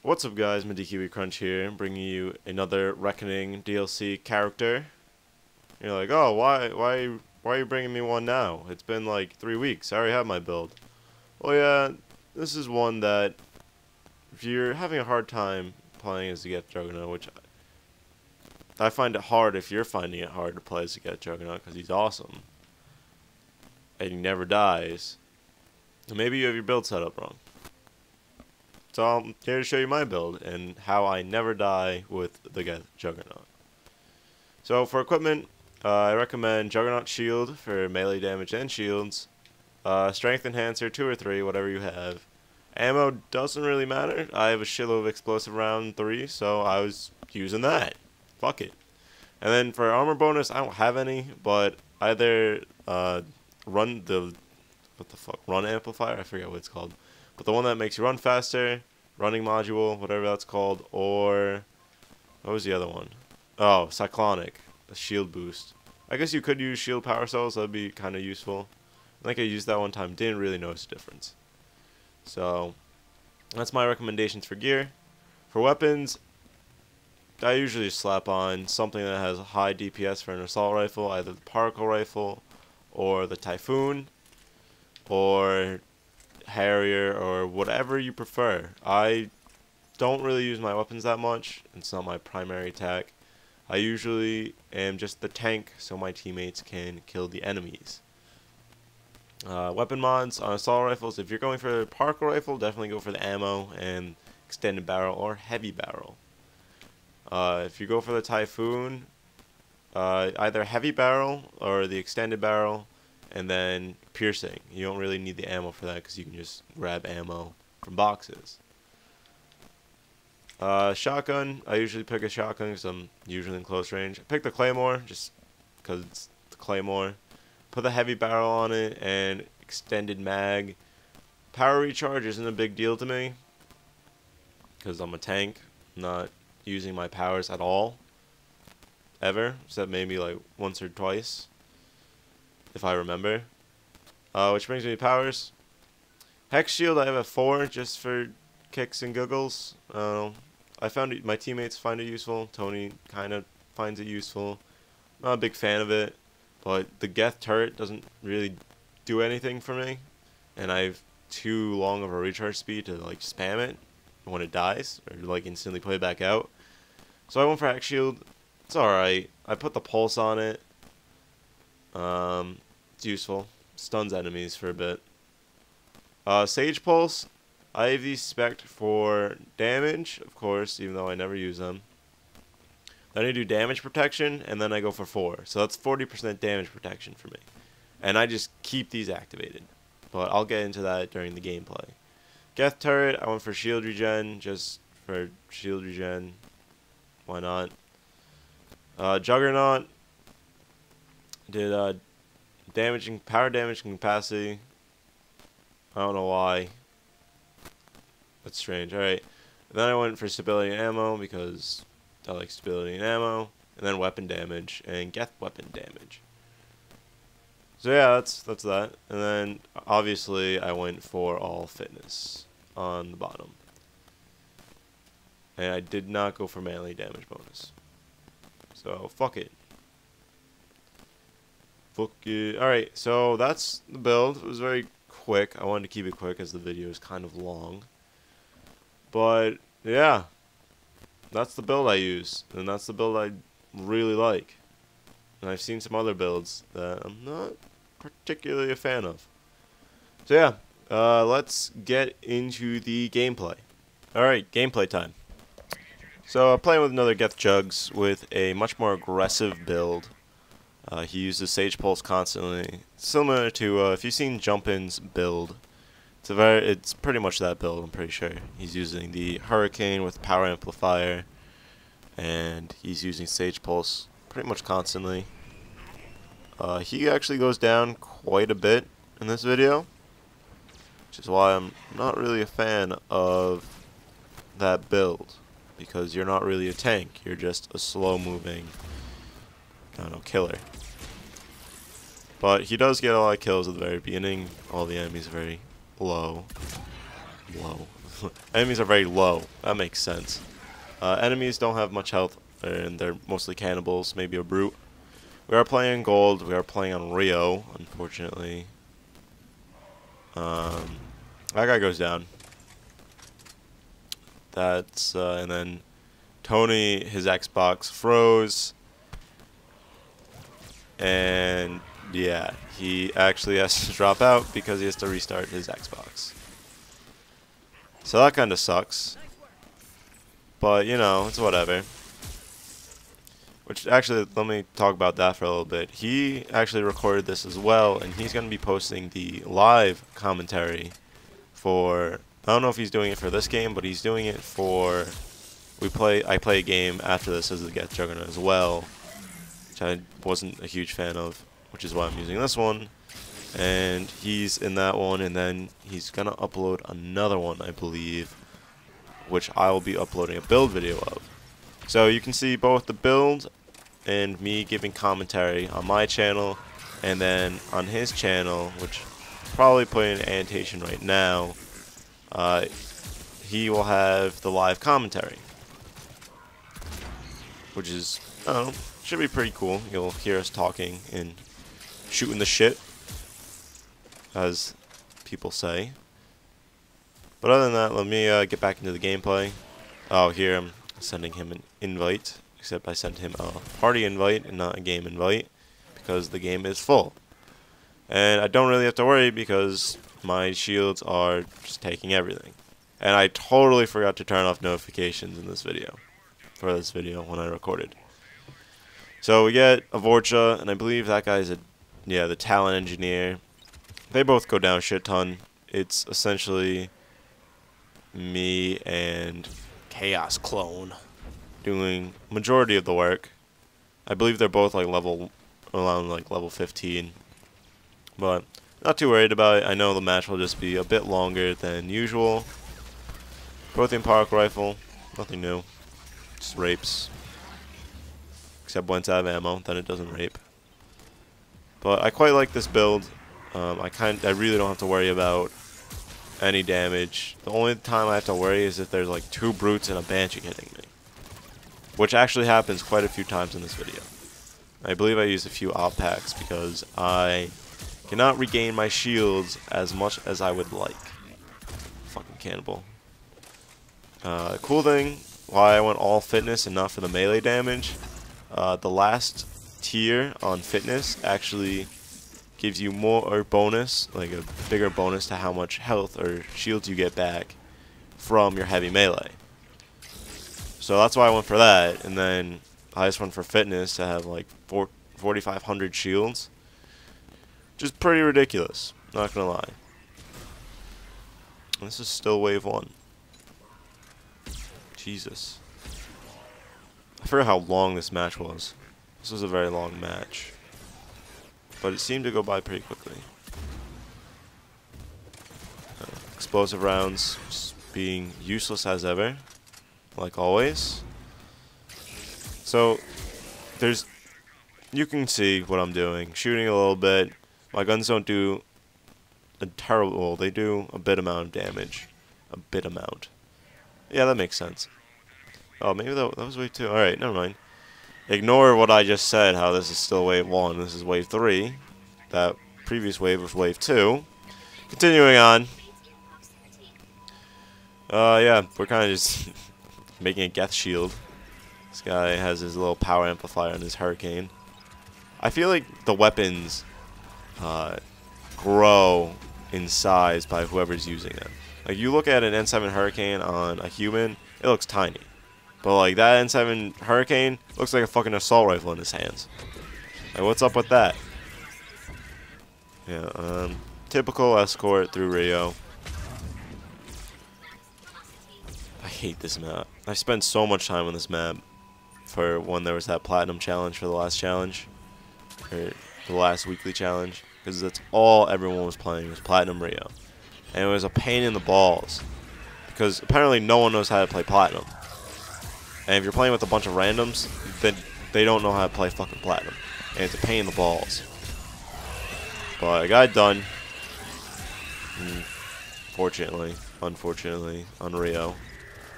What's up, guys? Mediki Crunch here, bringing you another Reckoning DLC character. You're like, oh, why are you bringing me one now? It's been like 3 weeks. I already have my build. Well, yeah, this is one that if you're having a hard time playing as the Geth Juggernaut, which I find it hard if you're finding it hard to play as the Geth Juggernaut because he's awesome and he never dies. Maybe you have your build set up wrong. So I'm here to show you my build and how I never die with the Geth Juggernaut. So for equipment, I recommend Juggernaut Shield for melee damage and shields. Strength Enhancer 2 or 3, whatever you have. Ammo doesn't really matter. I have a shitload of explosive round 3, so I was using that. Fuck it. And then for armor bonus, I don't have any, but either run amplifier, I forget what it's called. But the one that makes you run faster, running module, whatever that's called, or what was the other one? Oh, cyclonic, a shield boost. I guess you could use shield power cells, that'd be kind of useful. I think I used that one time, didn't really notice a difference. So, that's my recommendations for gear. For weapons, I usually just slap on something that has a high DPS for an assault rifle, either the particle rifle, or the Typhoon, or Harrier, or whatever you prefer. I don't really use my weapons that much. It's not my primary attack. I usually am just the tank so my teammates can kill the enemies. Weapon mods on assault rifles. If you're going for a particle rifle, definitely go for the ammo and extended barrel or heavy barrel. If you go for the Typhoon, either heavy barrel or the extended barrel, and then piercing. You don't really need the ammo for that because you can just grab ammo from boxes. Shotgun, I usually pick a shotgun because I'm usually in close range. I pick the Claymore just because it's the Claymore. Put the heavy barrel on it and extended mag. Power recharge isn't a big deal to me because I'm a tank. I'm not using my powers at all. Ever. Except maybe like once or twice, if I remember. Which brings me to powers. Hex Shield I have a 4 just for kicks and giggles. I found it, my teammates find it useful. Tony kind of finds it useful. Not a big fan of it, but the Geth turret doesn't really do anything for me, and I have too long of a recharge speed to like spam it when it dies or like instantly put it back out. So I went for Hex Shield. It's alright. I put the pulse on it. It's useful. Stuns enemies for a bit. Sage Pulse, I have these spec'd for damage, of course, even though I never use them. Then I do damage protection, and then I go for 4. So that's 40% damage protection for me. And I just keep these activated. But I'll get into that during the gameplay. Geth Turret, I went for shield regen, just for shield regen. Why not? Juggernaut, did power damage and capacity. I don't know why. That's strange. Alright. Then I went for stability and ammo because I like stability and ammo. And then weapon damage and Geth weapon damage. So yeah, that's that. And then obviously I went for all fitness on the bottom. And I did not go for melee damage bonus. So fuck it. Alright, so that's the build. It was very quick. I wanted to keep it quick as the video is kind of long. But, yeah. That's the build I use. And that's the build I really like. And I've seen some other builds that I'm not particularly a fan of. So, yeah. Let's get into the gameplay. Alright, gameplay time. So, playing with another Geth Juggs with a much more aggressive build. He uses Sage Pulse constantly, similar to if you've seen Jumpin's build. It's pretty much that build. I'm pretty sure he's using the Hurricane with Power Amplifier, and he's using Sage Pulse pretty much constantly. He actually goes down quite a bit in this video, which is why I'm not really a fan of that build, because you're not really a tank. You're just a slow-moving, I don't know, killer. But he does get a lot of kills at the very beginning. All the enemies are very low. Enemies are very low. That makes sense. Enemies don't have much health, and they're mostly cannibals, maybe a brute. We are playing gold. We are playing on Rio, unfortunately. That guy goes down. That's and then Tony, his Xbox froze, and yeah, he actually has to drop out because he has to restart his Xbox. So that kind of sucks. But, you know, it's whatever. Which, actually, let me talk about that for a little bit. He actually recorded this as well, and he's going to be posting the live commentary for... I don't know if he's doing it for this game, but he's doing it for... I play a game after this as the Geth Juggs as well, which I wasn't a huge fan of, which is why I'm using this one. And he's in that one, and then he's going to upload another one, I believe, which I will be uploading a build video of. So you can see both the build and me giving commentary on my channel, and then on his channel, which probably put in annotation right now, he will have the live commentary, which is, I don't know, should be pretty cool. You'll hear us talking and shooting the shit, as people say. But other than that, let me get back into the gameplay. Oh, here I'm sending him an invite, except I sent him a party invite and not a game invite, because the game is full. And I don't really have to worry because my shields are just taking everything. And I totally forgot to turn off notifications in this video, for this video when I recorded. So we get a Vorcha, and I believe that guy's the talent engineer. They both go down a shit ton. It's essentially me and Chaos Clone doing majority of the work. I believe they're both like around level 15, but not too worried about it. I know the match will just be a bit longer than usual. Protein Park Rifle, nothing new, just rapes, except when it's out of ammo, then it doesn't rape. But I quite like this build. I really don't have to worry about any damage. The only time I have to worry is if there's like 2 brutes and a banshee hitting me, which actually happens quite a few times in this video. I believe I used a few op packs because I cannot regain my shields as much as I would like. Fucking cannibal. Cool thing, why I went all fitness and not for the melee damage, the last tier on fitness actually gives you more bonus, like a bigger bonus to how much health or shields you get back from your heavy melee. So that's why I went for that, and then I just went for fitness to have like 4,500 shields. Just pretty ridiculous, not gonna lie. This is still wave 1. Jesus. I forgot how long this match was. This was a very long match, but it seemed to go by pretty quickly. Explosive rounds just being useless as ever, like always. So you can see what I'm doing. Shooting a little bit. My guns don't do a terrible, they do a bit amount of damage. A bit amount. Yeah, that makes sense. Oh, maybe that was wave 2. Alright, never mind. Ignore what I just said, how this is still wave 1. This is wave 3. That previous wave was wave 2. Continuing on. Yeah, we're kind of just making a Geth shield. This guy has his little power amplifier on his Hurricane. I feel like the weapons grow in size by whoever's using them. Like, you look at an N7 Hurricane on a human, it looks tiny. But, like, that N7 Hurricane looks like a fucking assault rifle in his hands. Like, what's up with that? Yeah, typical escort through Rio. I hate this map. I spent so much time on this map for when there was that platinum challenge for the last challenge. Or the last weekly challenge. Because that's all everyone was playing, was Platinum Rio. And it was a pain in the balls. Because apparently no one knows how to play Platinum. And if you're playing with a bunch of randoms, then they don't know how to play fucking Platinum. And it's a pain in the balls. But I got it done. Fortunately. unfortunately, on Rio.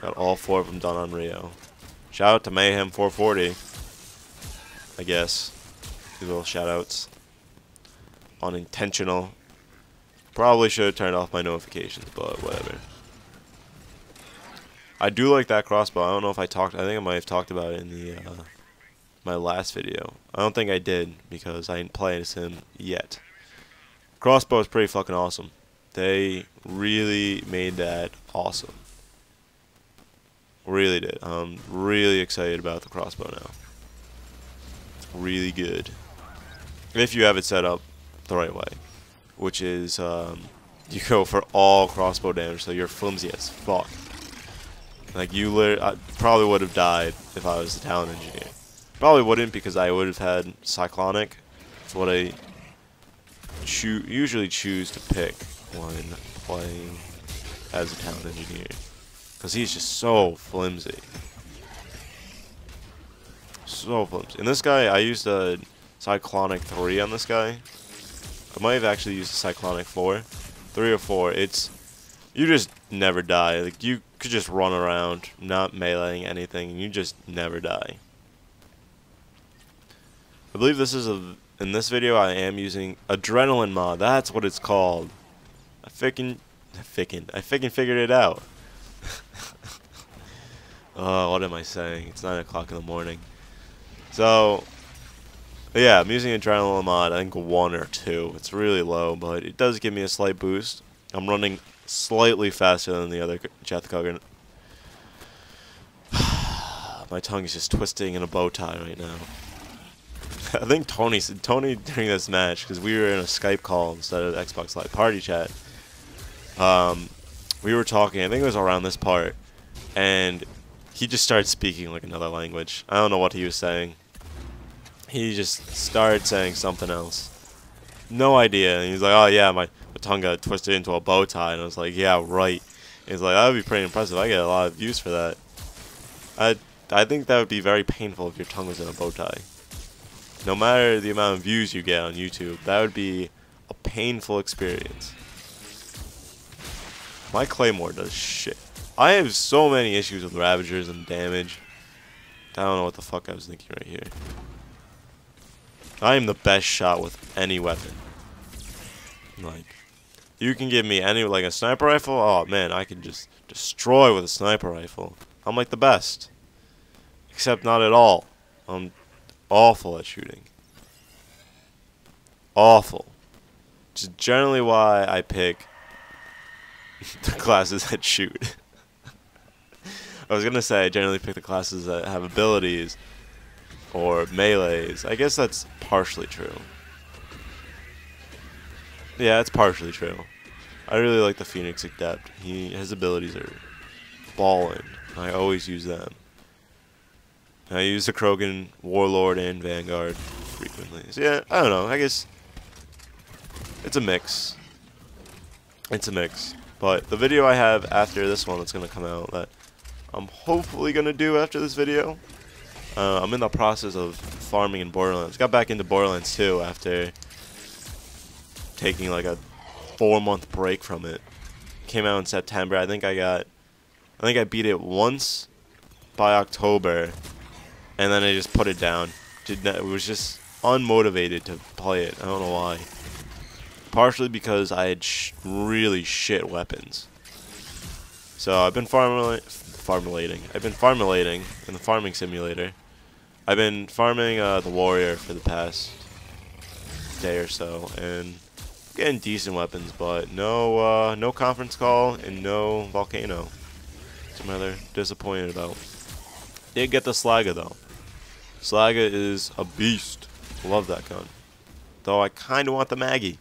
Got all 4 of them done on Rio. Shout out to Mayhem 440, I guess. These little shout outs. Unintentional. Probably should have turned off my notifications, but whatever. I do like that crossbow. I don't know if I talked. I think I might have talked about it in the my last video. I don't think I did because I didn't play as him yet. Crossbow is pretty fucking awesome. They really made that awesome. Really did. I'm really excited about the crossbow now. It's really good. If you have it set up the right way, which is you go for all crossbow damage, so you're flimsy as fuck. Like I probably would have died if I was the talent engineer. Probably wouldn't because I would have had cyclonic. That's what I usually choose to pick when playing as a talent engineer, because he's just so flimsy. So flimsy. And this guy, I used a cyclonic 3 on this guy. I might have actually used a cyclonic 4. 3 or 4. You just never die. Like, you could just run around, not meleeing anything, and you just never die. I believe this is in this video I am using Adrenaline mod. That's what it's called. I figured it out. Oh, what am I saying? It's 9 o'clock in the morning. So, yeah, I'm using Adrenaline mod, I think 1 or 2. It's really low, but it does give me a slight boost. I'm running slightly faster than the other Geth Juggs. My tongue is just twisting in a bow tie right now. I think Tony during this match, because we were in a Skype call instead of Xbox Live Party Chat, we were talking, I think it was around this part, and he just started speaking like another language. I don't know what he was saying. He just started saying something else. No idea. And he's like, oh yeah, my tongue got twisted into a bow tie. And I was like, yeah, right. And he's like, that would be pretty impressive. I get a lot of views for that. I think that would be very painful if your tongue was in a bow tie. No matter the amount of views you get on YouTube, that would be a painful experience. My Claymore does shit. I have so many issues with Ravagers and damage. I don't know what the fuck I was thinking right here. I am the best shot with any weapon. Like, you can give me any, like a sniper rifle, oh man, I can just destroy with a sniper rifle. I'm like the best. Except not at all. I'm awful at shooting. Awful. Which is generally why I pick the classes that shoot. I was gonna say I generally pick the classes that have abilities or melees. I guess that's partially true. Yeah, that's partially true. I really like the Phoenix Adept. His abilities are ballin'. I always use them. I use the Krogan Warlord and Vanguard frequently. So yeah, I don't know. I guess it's a mix. It's a mix. But the video I have after this one that's gonna come out that I'm hopefully gonna do after this video. I'm in the process of farming in Borderlands. Got back into Borderlands 2 after taking like a 4-month break from it. Came out in September. I think I beat it once by October, and then I just put it down. It was just unmotivated to play it. I don't know why. Partially because I had really shit weapons. So I've been farmulating. I've been farmulating in the farming simulator. I've been farming the warrior for the past day or so, and getting decent weapons, but no conference call and no volcano. Which I'm rather disappointed about. Did get the Slaga though. Slaga is a beast. Love that gun. Though I kind of want the Maggie.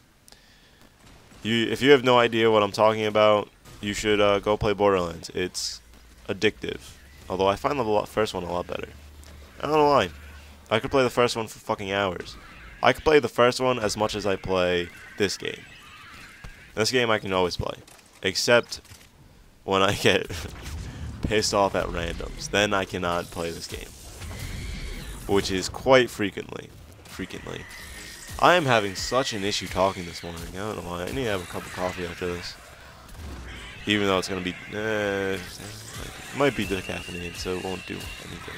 If you have no idea what I'm talking about, you should go play Borderlands. It's addictive. Although I find the first one a lot better. I don't know why. I could play the first one for fucking hours. I could play the first one as much as I play this game. This game I can always play. Except when I get pissed off at randoms. Then I cannot play this game. Which is quite frequently. I am having such an issue talking this morning. I don't know why. I need to have a cup of coffee after this. Even though it's gonna be, it might be decaffeinated, so it won't do anything.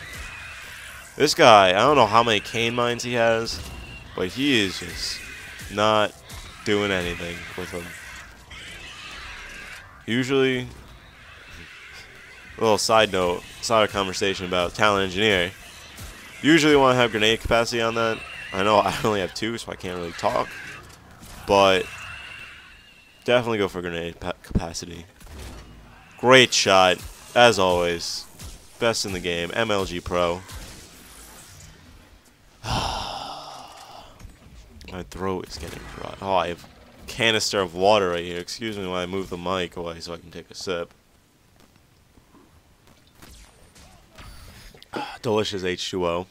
This guy, I don't know how many cane mines he has, but he is just not doing anything with them. Usually, a little side note, side conversation about talent engineer. Usually want to have grenade capacity on that. I know I only have 2, so I can't really talk, but definitely go for grenade capacity. Great shot, as always. Best in the game, MLG Pro. My throat is getting dry. Oh, I have a canister of water right here. Excuse me while I move the mic away so I can take a sip. Delicious H2O.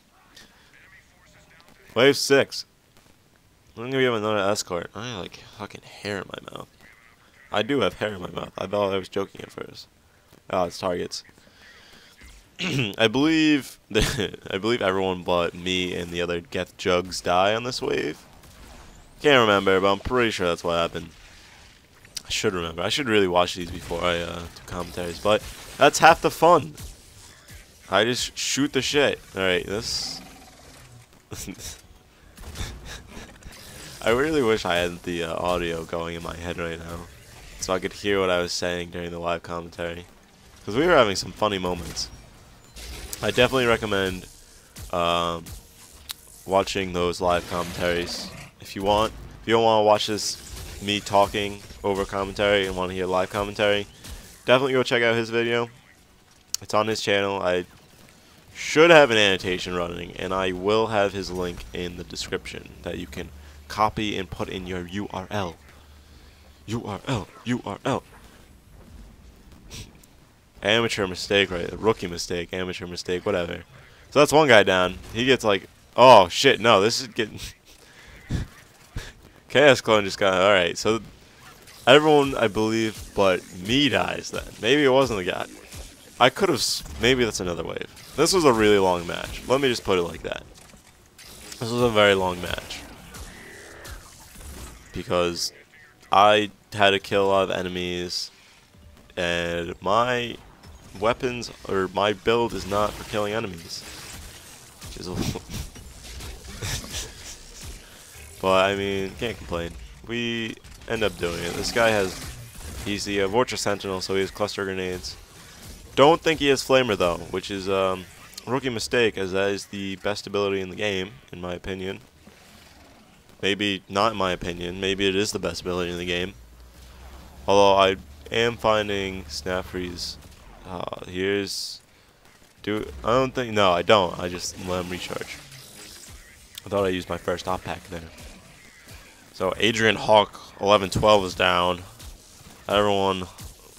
Wave 6. I'm gonna give another escort. I have like fucking hair in my mouth. I do have hair in my mouth. I thought I was joking at first. Oh, it's targets. I believe everyone but me and the other Geth Juggs die on this wave. Can't remember, but I'm pretty sure that's what happened. I should remember. I should really watch these before I do commentaries, but that's half the fun. I just shoot the shit. Alright, this... I really wish I had the audio going in my head right now, so I could hear what I was saying during the live commentary. Because we were having some funny moments. I definitely recommend watching those live commentaries if you want. If you don't want to watch this, me talking over commentary and want to hear live commentary, definitely go check out his video. It's on his channel. I should have an annotation running, and I will have his link in the description that you can copy and put in your URL. URL. Amateur mistake, right? Rookie mistake, amateur mistake, whatever. So that's one guy down. He gets like, oh shit, no, this is getting... Chaos Clone just got, alright, so everyone, I believe, but me dies then. Maybe it wasn't the guy. I could have, maybe that's another wave. This was a really long match. Let me just put it like that. This was a very long match. Because I had to kill a lot of enemies, and my weapons, or my build is not for killing enemies. Which is a little... But, I mean, can't complain. We end up doing it. This guy has... He's the Vortex Sentinel, so he has cluster grenades. Don't think he has Flamer, though, which is a rookie mistake, as that is the best ability in the game, in my opinion. Maybe not in my opinion. Maybe it is the best ability in the game. Although I am finding Snap Freeze. Here's... I don't think... No, I don't. I just let him recharge. I thought I used my first op pack there. So Adrian Hawk 1112 is down. Everyone,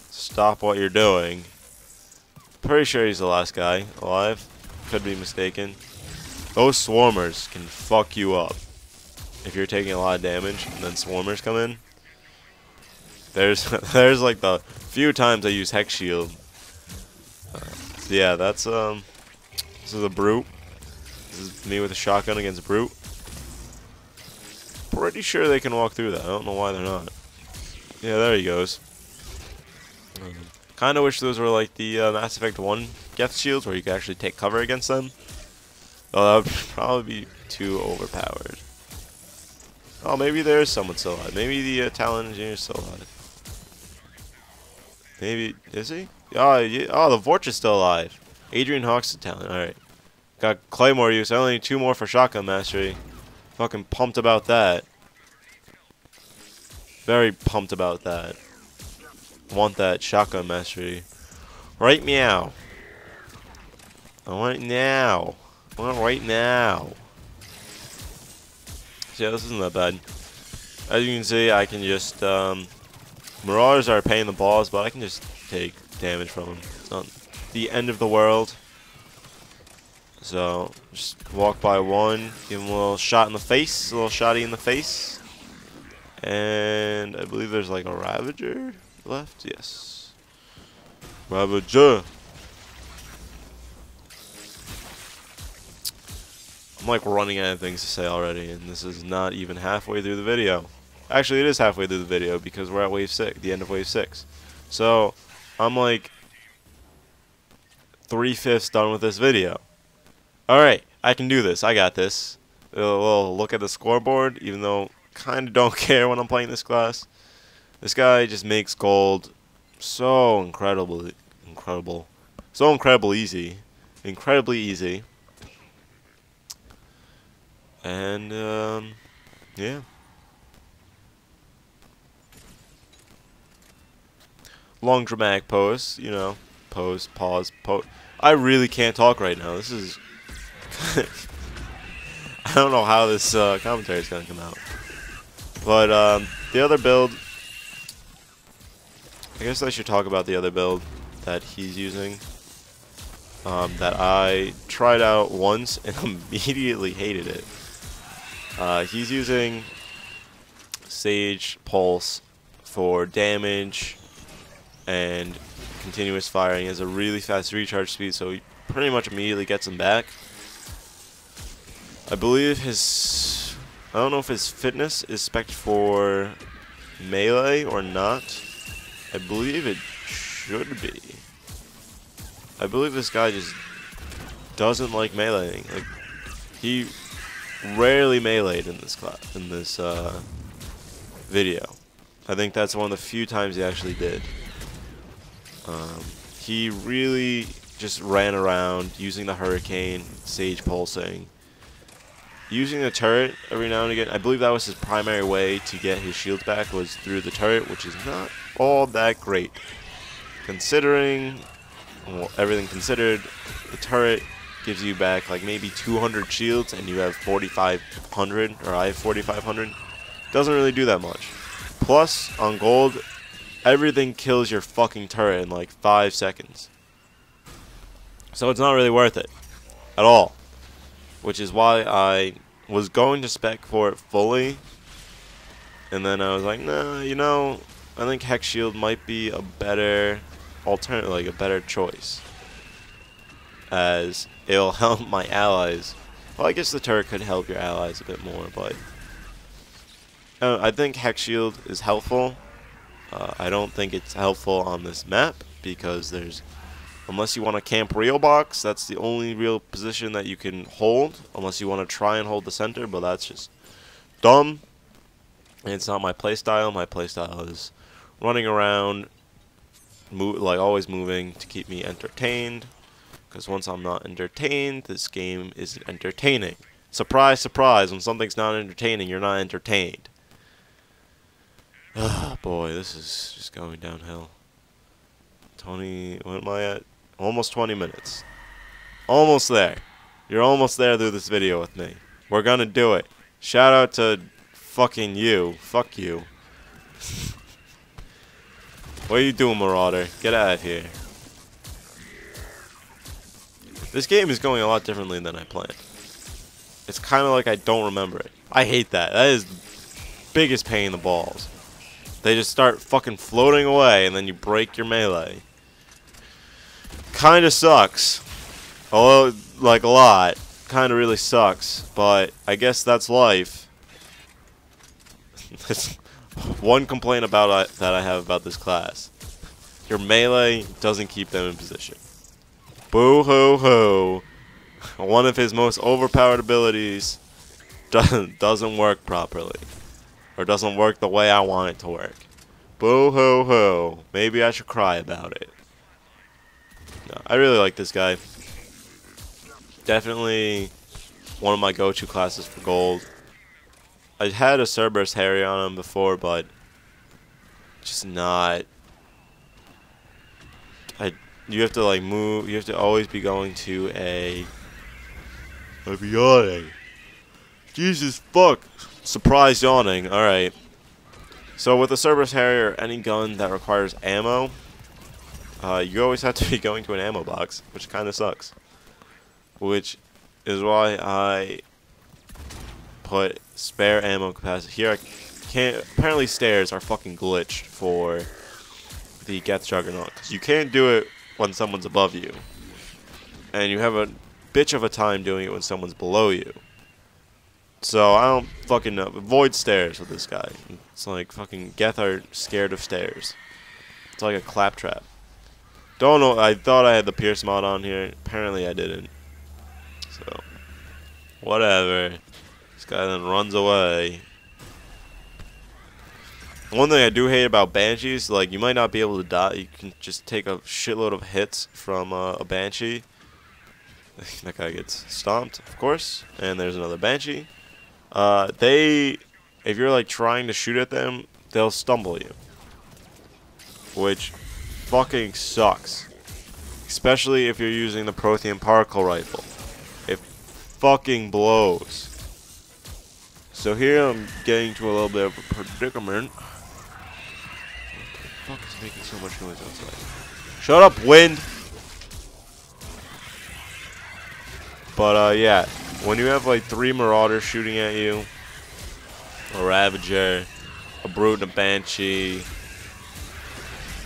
stop what you're doing. Pretty sure he's the last guy alive. Could be mistaken. Those swarmers can fuck you up if you're taking a lot of damage, and then swarmers come in. There's like the few times I use Hex Shield. So yeah, that's this is a brute. This is me with a shotgun against a brute. Pretty sure they can walk through that. I don't know why they're not. Yeah, there he goes. Kind of wish those were like the Mass Effect 1 Geth shields, where you could actually take cover against them. Oh, that would probably be too overpowered. Oh, maybe there is someone still alive. Maybe the talent engineer is still alive. Maybe, is he? Oh, yeah, oh, the Vortex is still alive. Adrian Hawk's the talent. Alright. Got Claymore use. I only need 2 more for Shotgun Mastery. Fucking pumped about that. Very pumped about that. Want that Shotgun Mastery. Right meow. I want it now. I want it right now. So yeah, this isn't that bad. As you can see, I can just, Marauders are a pain in the balls, but I can just take damage from them. It's not the end of the world. So, just walk by one, give him a little shot in the face, a little shotty in the face. And I believe there's like a Ravager left, yes. Ravager! I'm like running out of things to say already, and this is not even halfway through the video. Actually, it is halfway through the video because we're at wave 6, the end of wave 6. So, I'm like 3/5 done with this video. Alright, I can do this. I got this. We'll look at the scoreboard, even though kind of don't care when I'm playing this class. This guy just makes gold so incredibly easy. Incredibly easy. And, yeah. Long dramatic pose, you know. Pose, pause, pose. I really can't talk right now. This is... I don't know how this commentary is going to come out. But, the other build... I guess I should talk about the other build that he's using. That I tried out once and immediately hated it. He's using Sage Pulse for damage and continuous firing. He has a really fast recharge speed, so he pretty much immediately gets him back. I believe his... I don't know if his fitness is spec'd for melee or not. I believe it should be. I believe this guy just doesn't like meleeing. Like, he rarely meleeed in this class, in this video. I think that's one of the few times he actually did. He really just ran around using the hurricane, sage pulsing, using the turret every now and again. I believe that was his primary way to get his shields back, was through the turret, which is not all that great. Considering, well, everything considered, the turret gives you back like maybe 200 shields and you have 4,500, or I have 4,500. Doesn't really do that much. Plus, on gold, everything kills your fucking turret in like 5 seconds. So it's not really worth it at all. Which is why I was going to spec for it fully. And then I was like, nah, you know, I think Hex Shield might be a better alternative, like a better choice. As it'll help my allies. Well, I guess the turret could help your allies a bit more, but I think Hex Shield is helpful. I don't think it's helpful on this map because there's, unless you want to camp real box, that's the only real position that you can hold. Unless you want to try and hold the center, but that's just dumb. And it's not my playstyle. My playstyle is running around, like always moving to keep me entertained. Because once I'm not entertained, this game isn't entertaining. Surprise, surprise, when something's not entertaining, you're not entertained. Ah, boy, this is just going downhill. 20, what am I at? Almost 20 minutes. Almost there. You're almost there through this video with me. We're gonna do it. Shout out to fucking you. Fuck you. What are you doing, Marauder? Get out of here. This game is going a lot differently than I planned. It's kind of like I don't remember it. I hate that. That is the biggest pain in the balls. They just start fucking floating away and then you break your melee. Kinda sucks. Although, like a lot. Kinda really sucks. But I guess that's life. That's one complaint about that I have about this class. Your melee doesn't keep them in position. Boo hoo hoo. One of his most overpowered abilities doesn't work properly. Or doesn't work the way I want it to work. Boo hoo hoo. Maybe I should cry about it. No, I really like this guy. Definitely one of my go-to classes for gold. I had a Cerberus Harry on him before, but just not. You have to like move. You have to always be going to a. I'm yawning. Jesus fuck. Surprise yawning. Alright. So with the Cerberus Harrier, any gun that requires ammo, you always have to be going to an ammo box, which kind of sucks. Which is why I put spare ammo capacity. Here I can't, apparently stairs are fucking glitched for the Geth Juggernaut. Because you can't do it when someone's above you. And you have a bitch of a time doing it when someone's below you. So, I don't fucking know. Avoid stairs with this guy. It's like fucking Geth are scared of stairs. It's like a claptrap. Don't know. I thought I had the Pierce mod on here. Apparently I didn't. So, whatever. This guy then runs away. One thing I do hate about Banshees, like, you might not be able to die. You can just take a shitload of hits from a Banshee. That guy gets stomped, of course. And there's another Banshee. If you're, like, trying to shoot at them, they'll stumble you. Which fucking sucks. Especially if you're using the Prothean Particle Rifle. It fucking blows. So here I'm getting to a little bit of a predicament. What the fuck is making so much noise outside? Shut up, wind! But yeah, when you have like 3 Marauders shooting at you, a Ravager, a Brute, and a Banshee,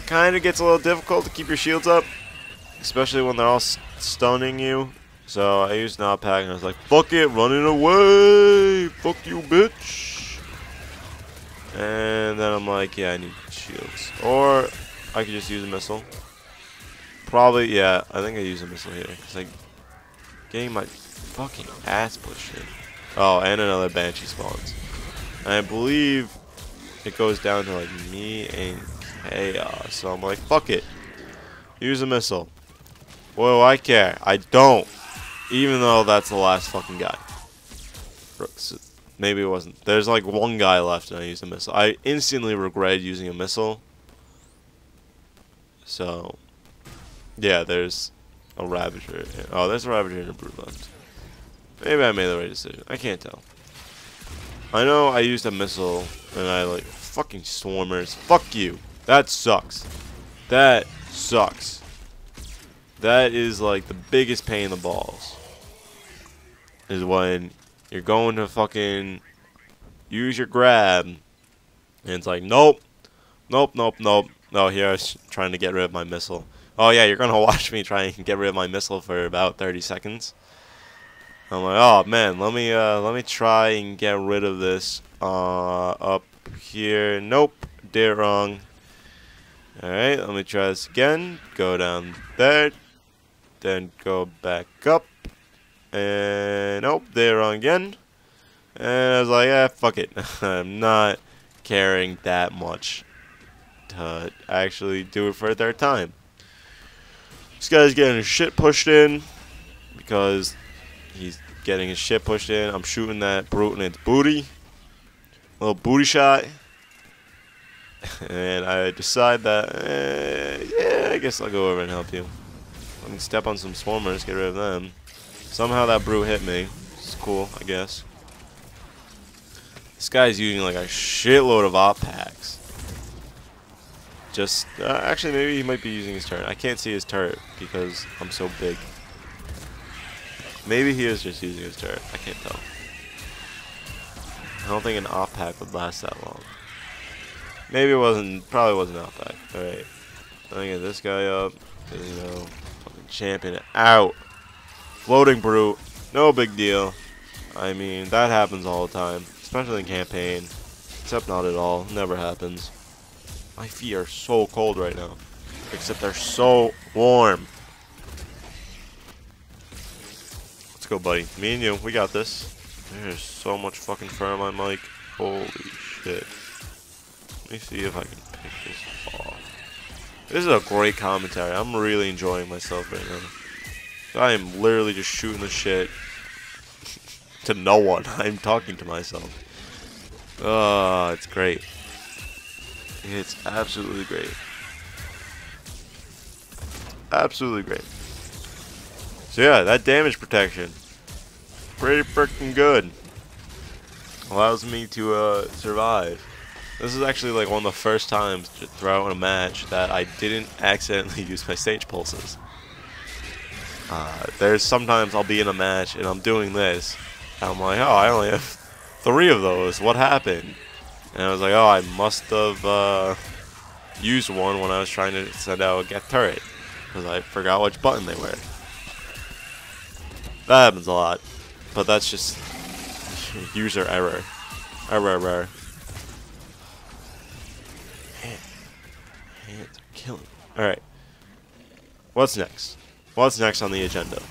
kind of gets a little difficult to keep your shields up, especially when they're all stunning you. So I used an op pack and I was like, fuck it, running away! Fuck you, bitch! And then I'm like, yeah, I need shields. Or I could just use a missile. Probably, yeah, I think I use a missile here. Because I'm getting my fucking ass pushed in. Oh, and another Banshee spawns. And I believe it goes down to like me and Chaos. So I'm like, fuck it. Use a missile. What do I care? I don't. Even though that's the last fucking guy. Maybe it wasn't. There's like one guy left and I used a missile. I instantly regret using a missile. So, yeah, there's a Ravager. Oh, there's a Ravager and a Brute left. Maybe I made the right decision. I can't tell. I know I used a missile and I like fucking Swarmers. Fuck you. That sucks. That sucks. That is like the biggest pain in the balls. Is when you're going to fucking use your grab and it's like, nope. Nope, nope, nope. No, here I was trying to get rid of my missile. Oh yeah, you're gonna watch me try and get rid of my missile for about 30 seconds. I'm like, oh man, let me try and get rid of this up here. Nope, did it wrong. Alright, let me try this again. Go down there. Then go back up. And nope, did it wrong again. And I was like, yeah, fuck it. I'm not caring that much to actually do it for a third time. This guy's getting his shit pushed in because he's getting his shit pushed in. I'm shooting that Brute in its booty. A little booty shot. And I decide that, yeah, I guess I'll go over and help you. I can step on some Swarmers, get rid of them. Somehow that Brute hit me. It's cool, I guess. This guy's using like a shitload of op packs. Just, actually maybe he might be using his turret. I can't see his turret because I'm so big. Maybe he is just using his turret. I can't tell. I don't think an op pack would last that long. Maybe it wasn't, probably wasn't op pack. Alright. Let me get this guy up. Cause, you know, fucking champion out. Floating Brute. No big deal. I mean, that happens all the time. Especially in campaign. Except not at all. Never happens. My feet are so cold right now. Except they're so warm. Let's go, buddy. Me and you, we got this. There's so much fucking fur on my mic. Holy shit. Let me see if I can pick this off. This is a great commentary. I'm really enjoying myself right now. I am literally just shooting the shit to no one. I'm talking to myself. Oh, it's great. It's absolutely great. Absolutely great. So yeah, that damage protection, pretty freaking good. Allows me to survive. This is actually like one of the first times throughout a match that I didn't accidentally use my stage pulses. There's sometimes I'll be in a match and I'm doing this, and I'm like, oh, I only have 3 of those. What happened? And I was like, oh, I must have used one when I was trying to send out a Geth turret, because I forgot which button they were. That happens a lot, but that's just user error. Error. Hands are killing Alright. What's next? What's next on the agenda?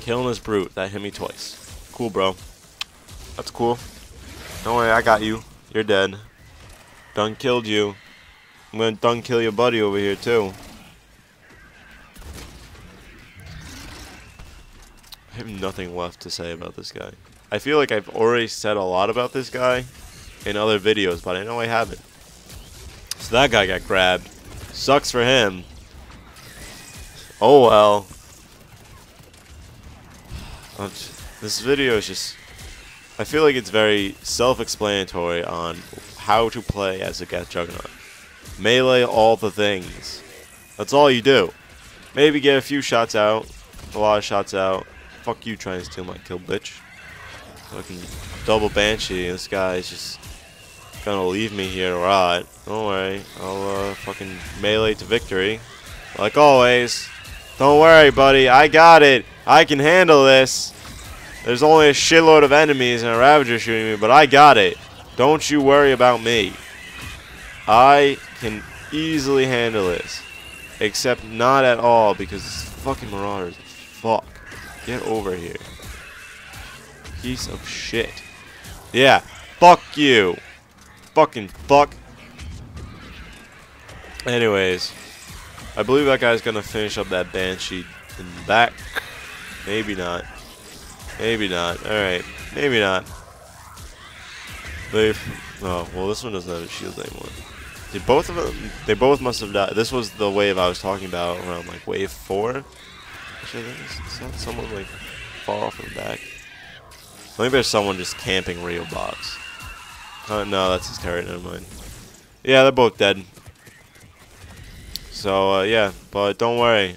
Killing this brute. That hit me twice. Cool, bro. That's cool. Don't worry, I got you. You're dead. Done killed you. I'm gonna done kill your buddy over here, too. I have nothing left to say about this guy. I feel like I've already said a lot about this guy in other videos, but I know I haven't. So that guy got grabbed. Sucks for him. Oh well. This video is just... I feel like it's very self-explanatory on how to play as a Geth Juggernaut. Melee all the things. That's all you do. Maybe get a few shots out. A lot of shots out. Fuck you trying to steal my kill, bitch. Fucking double Banshee. This guy is just gonna leave me here to rot. Don't worry. I'll fucking melee to victory. Like always. Don't worry, buddy. I got it. I can handle this. There's only a shitload of enemies and a Ravager shooting me, but I got it. Don't you worry about me. I can easily handle this. Except not at all, because this fucking Marauders. Fuck. Get over here. Piece of shit. Yeah. Fuck you. Fucking fuck. Anyways. I believe that guy's gonna finish up that Banshee in the back. Maybe not. Maybe not. Alright. Maybe not. Oh, well, this one doesn't have a shield anymore. Did both of them? They both must have died. This was the wave I was talking about around, like, wave 4. Actually, it's not someone, like, far off in the back. I think there's someone just camping Rio box. No, that's his turret. Never mind. Yeah, they're both dead. So, yeah. But don't worry.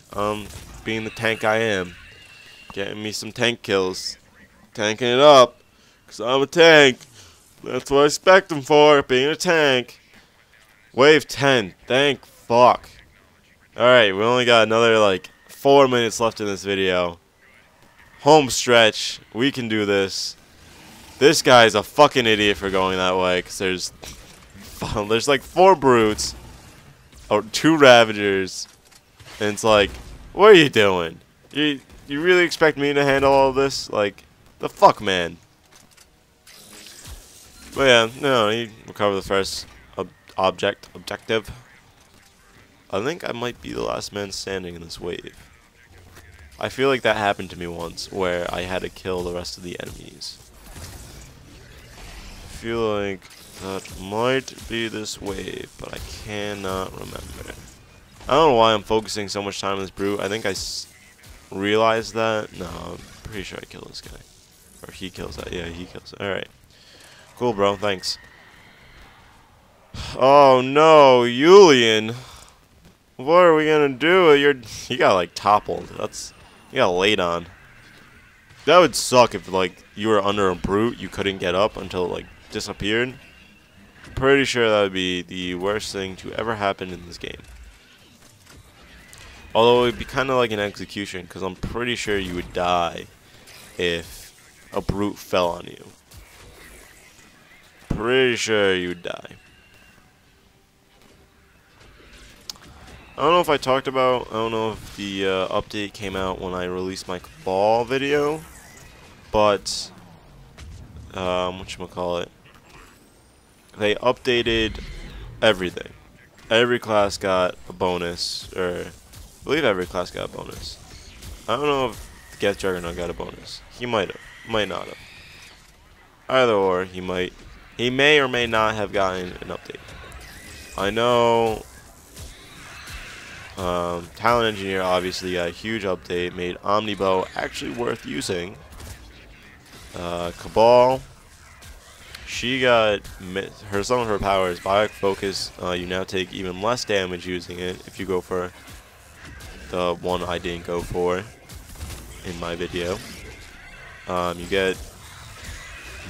Being the tank I am, getting me some tank kills. Tanking it up. Because I'm a tank. That's what I expect them for, being a tank. Wave 10. Thank fuck. Alright, we only got another, like, 4 minutes left in this video. Home stretch. We can do this. This guy's a fucking idiot for going that way, because there's like 4 brutes, or 2 Ravagers, and it's like, what are you doing? You really expect me to handle all this? Like, the fuck, man. But yeah, no, he recovered the first objective. I think I might be the last man standing in this wave. I feel like that happened to me once, where I had to kill the rest of the enemies. I feel like that might be this wave, but I cannot remember. I don't know why I'm focusing so much time on this brute. I think I realized that. No, I'm pretty sure I killed this guy. Or he kills that. Yeah, he kills it. Alright. Cool, bro. Thanks. Oh, no. Julian. What are we gonna do? You got, like, toppled. You got laid on. That would suck if, like, you were under a brute, you couldn't get up until it, like, disappeared. Pretty sure that would be the worst thing to ever happen in this game. Although it would be kind of like an execution, because I'm pretty sure you would die if a brute fell on you. Pretty sure you would die. I don't know if I talked about, I don't know if the update came out when I released my Cabal video, but, whatchamacallit, they updated everything. Every class got a bonus, or, I believe every class got a bonus. I don't know if the Geth Juggernaut got a bonus. He might have, might not have. Either or, he may or may not have gotten an update. I know... Talent Engineer obviously got a huge update, made Omnibow actually worth using. Cabal, she got some of her powers. Biotic Focus, you now take even less damage using it if you go for the one I didn't go for in my video. You get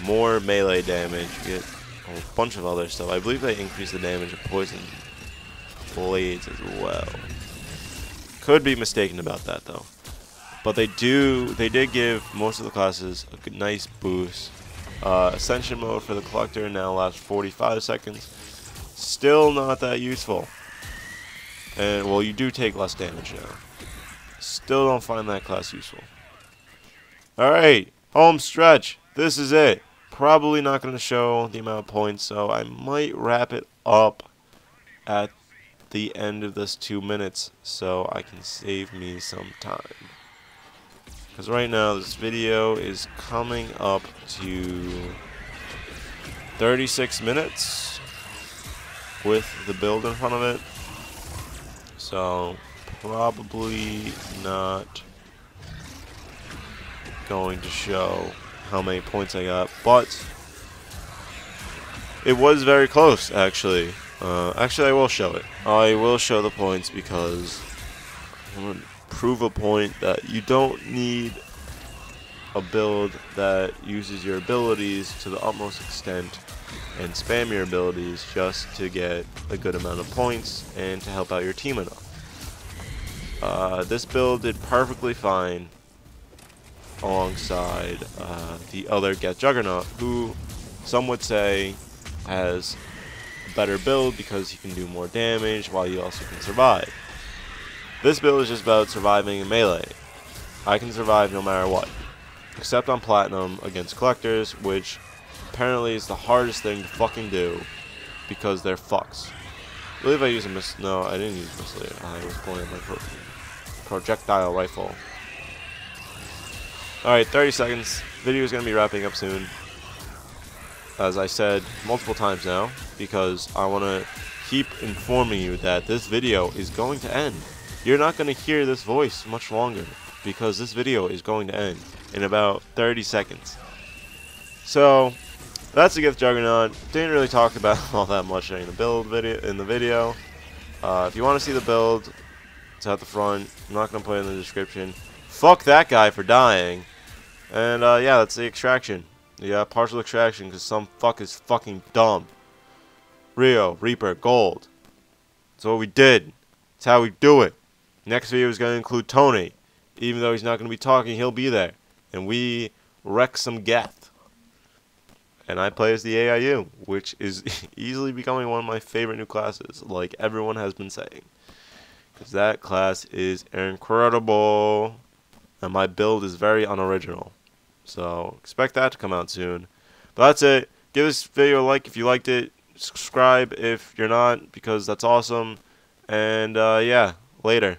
more melee damage, you get a bunch of other stuff. I believe they increase the damage of poison blades as well. Could be mistaken about that though. But they did give most of the classes a good, nice boost. Ascension mode for the Collector now lasts 45 seconds. Still not that useful. And, well, you do take less damage now. Still don't find that class useful. Alright, home stretch. This is it. Probably not going to show the amount of points, so I might wrap it up at the end of this 2 minutes so I can save me some time. Because right now this video is coming up to 36 minutes with the build in front of it. So probably not going to show how many points I got, but it was very close actually. Actually, I will show it. I will show the points because I'm going to prove a point that you don't need a build that uses your abilities to the utmost extent and spam your abilities just to get a good amount of points and to help out your team enough. This build did perfectly fine alongside the other Geth Juggernaut, who some would say has a better build because he can do more damage while you also can survive. This build is just about surviving in melee. I can survive no matter what, except on Platinum against collectors, which apparently is the hardest thing to fucking do because they're fucks. I believe I used a no, I didn't use a missile. I was pulling my projectile rifle. Alright, 30 seconds. Video is going to be wrapping up soon. As I said multiple times now, because I want to keep informing you that this video is going to end. You're not going to hear this voice much longer, because this video is going to end in about 30 seconds. So, that's the Geth Juggernaut. Didn't really talk about all that much in the video. If you want to see the build, it's at the front. I'm not going to put it in the description. Fuck that guy for dying. And yeah, that's the extraction. Yeah, partial extraction because some fuck is fucking dumb. Rio, Reaper, Gold. That's what we did. That's how we do it. Next video is going to include Tony. Even though he's not going to be talking, he'll be there. And we wreck some Geth. And I play as the AIU, which is easily becoming one of my favorite new classes, like everyone has been saying. Because that class is incredible. And my build is very unoriginal. So expect that to come out soon. But that's it. Give this video a like if you liked it. Subscribe if you're not, because that's awesome. And yeah, later.